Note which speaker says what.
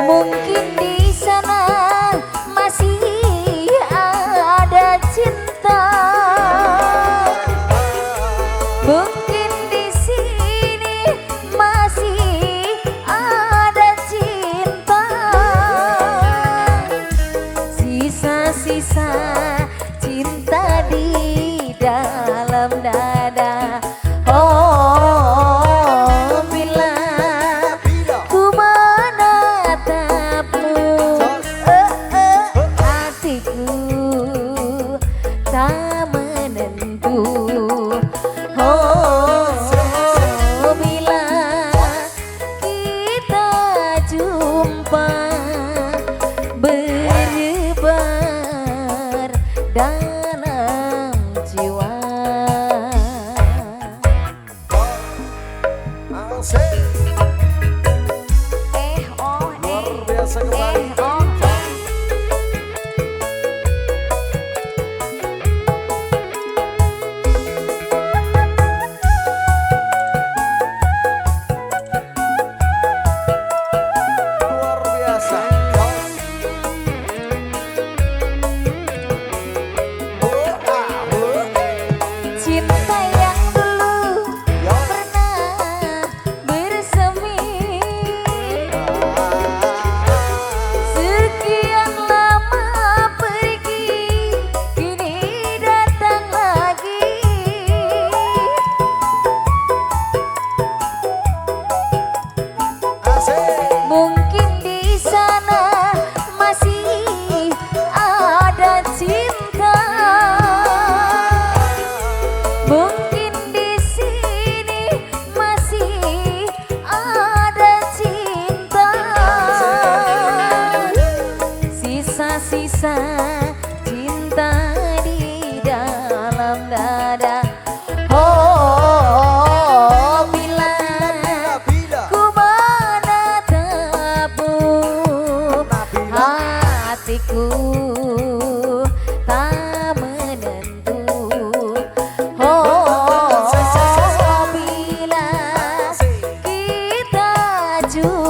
Speaker 1: Mungkin di sana masih ada cinta. Mungkin di sini masih ada cinta. Sisa-sisa cinta di dalam dada. Oh, bila ku menatapmu, hatiku tak menentu. Oh, bila kita jumpa berdebar dalam jiwa.
Speaker 2: Luar biasa kembali. Luar biasa.
Speaker 1: Cinta yang dulu pernah bersemi, sekian lama pergi, kini datang lagi. Mungkin di sana masih ada cinta. Mungkin di sini masih ada cinta. Sisa-sisa cinta di dalam dada. Oh, bila ku menatapmu, hatiku tak menentu. Oh, bila kita jumpa